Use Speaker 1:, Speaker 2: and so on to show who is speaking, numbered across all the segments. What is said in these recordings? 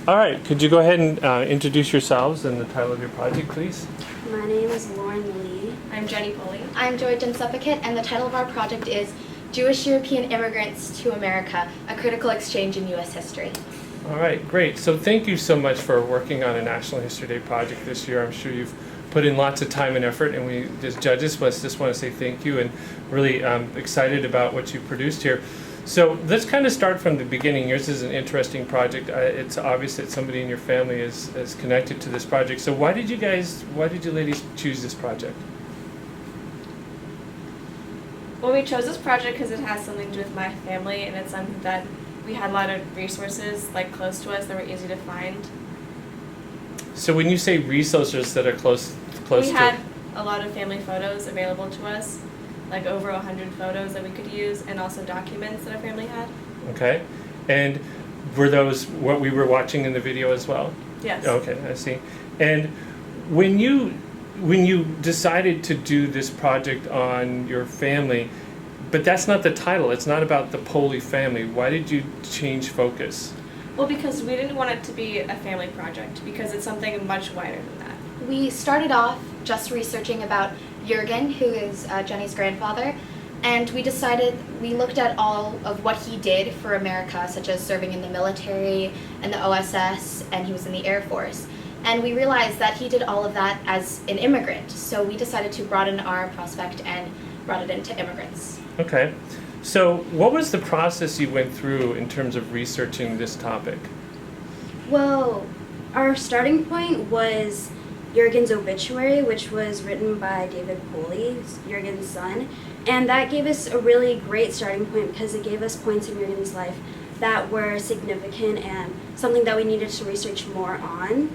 Speaker 1: All right, could you go ahead and introduce yourselves and the title of your project, please?
Speaker 2: My name is Lauren Lee.
Speaker 3: I'm Jenny Pulley.
Speaker 4: I'm Joy Jensepikit, and the title of our project is Jewish European Immigrants to America, a Critical Exchange in U.S. History.
Speaker 1: All right, great. So thank you so much for working on a National History Day project this year. I'm sure you've put in lots of time and effort, and we, as judges, just want to say thank you and really excited about what you produced here. So let's kind of start from the beginning. Yours is an interesting project. It's obvious that somebody in your family is connected to this project. So why did you ladies choose this project?
Speaker 3: Well, we chose this project because it has something to do with my family, and it's something that we had a lot of resources like close to us that were easy to find.
Speaker 1: So when you say resources that are close
Speaker 3: We
Speaker 1: to...
Speaker 3: had a lot of family photos available to us, like over 100 photos that we could use, and also documents that our family had.
Speaker 1: Okay. And were those what we were watching in the video as well?
Speaker 3: Yes.
Speaker 1: Okay, I see. And when you decided to do this project on your family, but that's not the title, it's not about the Pulley family, why did you change focus?
Speaker 3: Well, because we didn't want it to be a family project, because it's something much wider than that.
Speaker 4: We started off just researching about Jürgen, who is Jenny's grandfather, and we looked at all of what he did for America, such as serving in the military and the OSS, and he was in the Air Force. And we realized that he did all of that as an immigrant, so we decided to broaden our prospect and brought it into immigrants.
Speaker 1: Okay. So what was the process you went through in terms of researching this topic?
Speaker 2: Well, our starting point was Jürgen's obituary, which was written by David Pulley, Jürgen's son. And that gave us a really great starting point because it gave us points in Jürgen's life that were significant and something that we needed to research more on.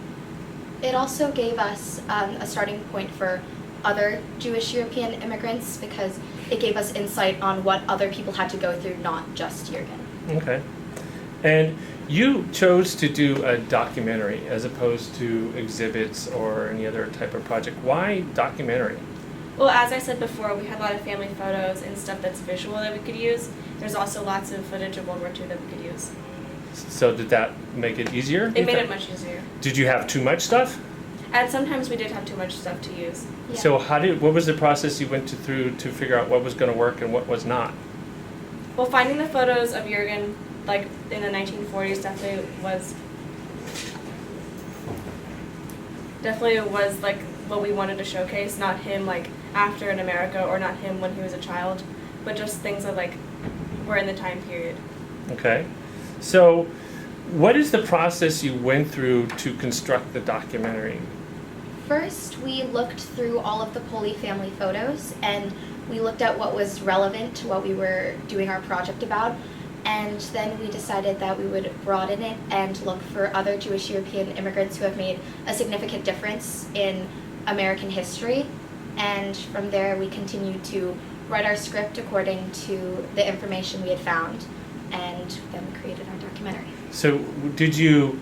Speaker 4: It also gave us a starting point for other Jewish European immigrants because it gave us insight on what other people had to go through, not just Jürgen.
Speaker 1: Okay. And you chose to do a documentary as opposed to exhibits or any other type of project. Why documentary?
Speaker 3: Well, as I said before, we had a lot of family photos and stuff that's visual that we could use. There's also lots of footage of World War II that we could use.
Speaker 1: So did that make it easier?
Speaker 3: It made it much easier.
Speaker 1: Did you have too much stuff?
Speaker 3: And sometimes we did have too much stuff to use.
Speaker 4: Yeah.
Speaker 1: So what was the process you went through to figure out what was going to work and what was not?
Speaker 3: Well, finding the photos of Jürgen, like in the 1940s, definitely was like what we wanted to showcase. Not him like after in America, or not him when he was a child, but just things that like were in the time period.
Speaker 1: Okay. So what is the process you went through to construct the documentary?
Speaker 4: First, we looked through all of the Pulley family photos, and we looked at what was relevant to what we were doing our project about, and then we decided that we would broaden it and look for other Jewish European immigrants who have made a significant difference in American history, and from there we continued to write our script according to the information we had found, and then we created our documentary.
Speaker 1: So did you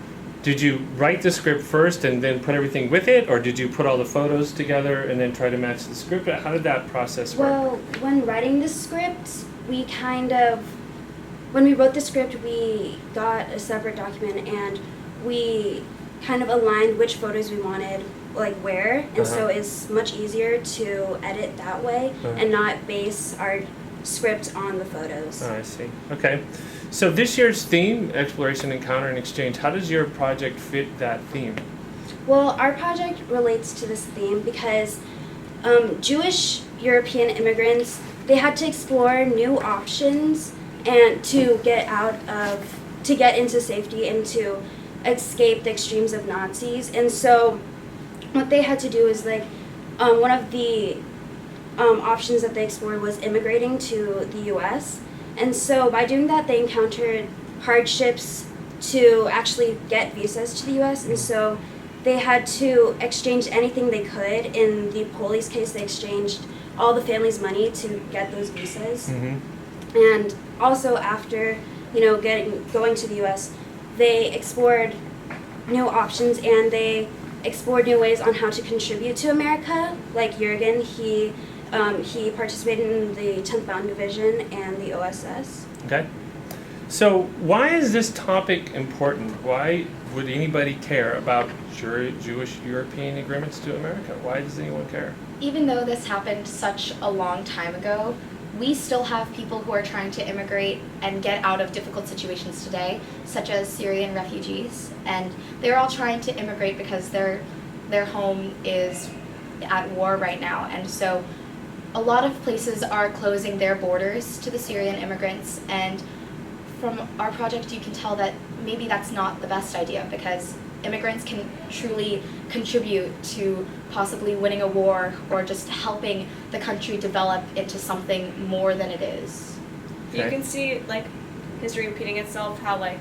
Speaker 1: write the script first and then put everything with it, or did you put all the photos together and then try to match the script? How did that process work?
Speaker 2: Well, when writing the script, when we wrote the script, we got a separate document and we kind of aligned which photos we wanted, like where, and so it's much easier to edit that way and not base our script on the photos.
Speaker 1: Oh, I see. Okay. So this year's theme, Exploration, Encounter, and Exchange, how does your project fit that theme?
Speaker 2: Well, our project relates to this theme because Jewish European immigrants, they had to explore new options and to get into safety and to escape the extremes of Nazis. And so what they had to do is one of the options that they explored was immigrating to the U.S. And so by doing that, they encountered hardships to actually get visas to the U.S. And so they had to exchange anything they could. In the Pulley's case, they exchanged all the family's money to get those visas.
Speaker 1: Mm-hmm.
Speaker 2: And also after, going to the U.S., they explored new options and they explored new ways on how to contribute to America. Like Jürgen, he participated in the 10th Mountain Division and the OSS.
Speaker 1: Okay. So why is this topic important? Why would anybody care about Jewish European immigrants to America? Why does anyone care?
Speaker 4: Even though this happened such a long time ago, we still have people who are trying to immigrate and get out of difficult situations today, such as Syrian refugees. And they're all trying to immigrate because their home is at war right now. And so a lot of places are closing their borders to the Syrian immigrants. And from our project, you can tell that maybe that's not the best idea, because immigrants can truly contribute to possibly winning a war or just helping the country develop into something more than it is.
Speaker 3: You
Speaker 1: Okay.
Speaker 3: can see like history repeating itself. How like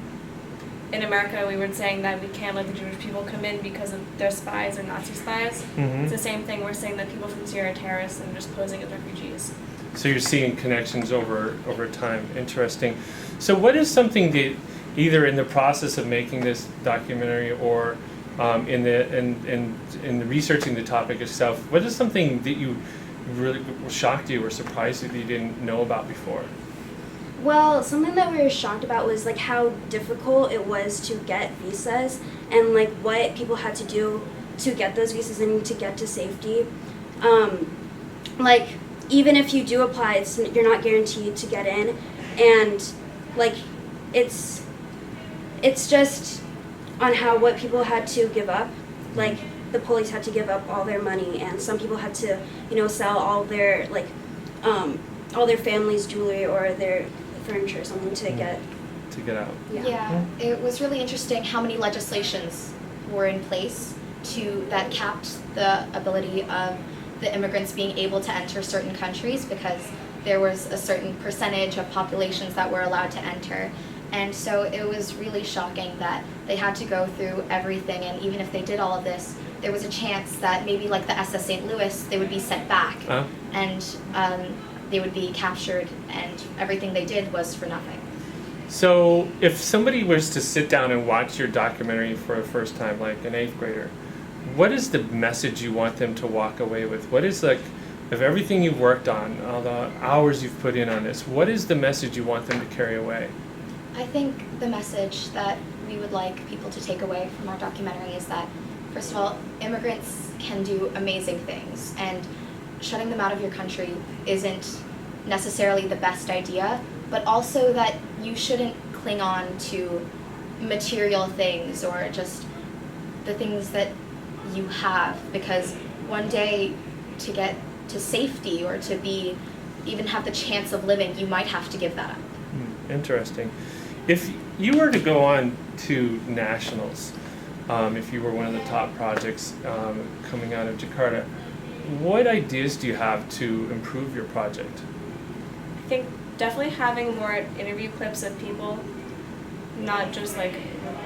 Speaker 3: in America we were saying that we can't let the Jewish people come in because of their spies or Nazi spies.
Speaker 1: Mm-hmm.
Speaker 3: It's the same thing. We're saying that people from Syria are terrorists and just posing as refugees.
Speaker 1: So you're seeing connections over time. Interesting. So what is something that either in the process of making this documentary or in the researching the topic itself, what is something that you really shocked you or surprised you that you didn't know about before?
Speaker 2: Well, something that we were shocked about was like how difficult it was to get visas and like what people had to do to get those visas and to get to safety. Like even if you do apply, you're not guaranteed to get in, and like it's just on how what people had to give up. Like the police had to give up all their money, and some people had to, sell all their all their family's jewelry or their furniture or something to get.
Speaker 1: To get out.
Speaker 2: Yeah.
Speaker 4: It was really interesting how many legislations were in place that capped the ability of the immigrants being able to enter certain countries, because there was a certain percentage of populations that were allowed to enter. And so it was really shocking that they had to go through everything, and even if they did all of this, there was a chance that maybe like the SS St. Louis, they would be sent back and they would be captured, and everything they did was for nothing.
Speaker 1: So if somebody was to sit down and watch your documentary for the first time, like an 8th grader, what is the message you want them to walk away with? What is like, of everything you've worked on, all the hours you've put in on this, what is the message you want them to carry away?
Speaker 4: I think the message that we would like people to take away from our documentary is that, first of all, immigrants can do amazing things, and shutting them out of your country isn't necessarily the best idea, but also that you shouldn't cling on to material things or just the things that you have, because one day to get to safety or to even have the chance of living, you might have to give that up.
Speaker 1: Interesting. If you were to go on to nationals, if you were one of the top projects coming out of Jakarta, what ideas do you have to improve your project?
Speaker 3: I think definitely having more interview clips of people, not just like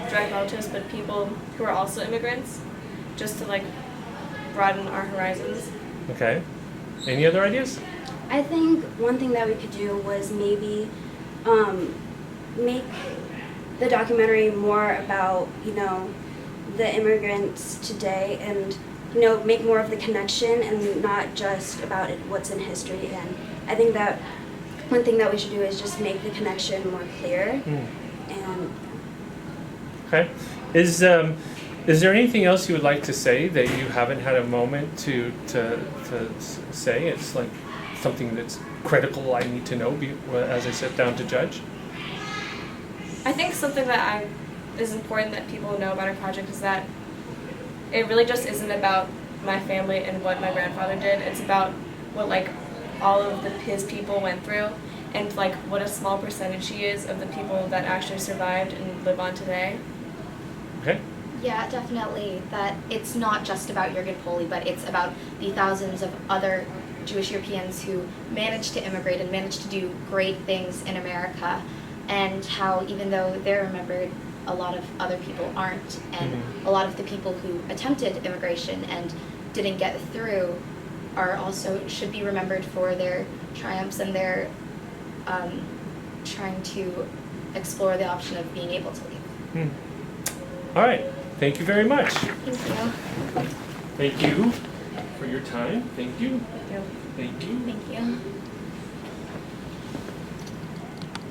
Speaker 3: direct relatives, but people who are also immigrants, just to like broaden our horizons.
Speaker 1: Okay. Any other ideas?
Speaker 2: I think one thing that we could do was maybe make the documentary more about, the immigrants today, and, make more of the connection and not just about what's in history. And I think that one thing that we should do is just make the connection more clear. And
Speaker 1: Okay. Is there anything else you would like to say that you haven't had a moment to say? It's like something that's critical I need to know as I sit down to judge?
Speaker 3: I think something that is important that people know about our project is that it really just isn't about my family and what my grandfather did. It's about what like all of his people went through, and like what a small percentage he is of the people that actually survived and live on today.
Speaker 1: Okay.
Speaker 4: Yeah, definitely. That it's not just about Jürgen Poli, but it's about the thousands of other Jewish Europeans who managed to immigrate and managed to do great things in America, and how even though they're remembered, a lot of other people aren't, and a lot of the people who attempted immigration and didn't get through are also should be remembered for their triumphs and their trying to explore the option of being able to leave.
Speaker 1: All right. Thank you very much.
Speaker 4: Thank you.
Speaker 1: Thank you for your time. Thank you.
Speaker 3: You know,
Speaker 1: Thank you.
Speaker 4: Thank you.